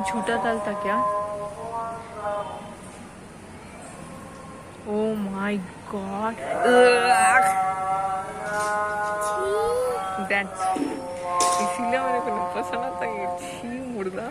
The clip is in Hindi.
झूठा डाल था क्या? Oh my God! That's इसीलिए मेरे को नहीं पसंद आता ये छी मुर्दा।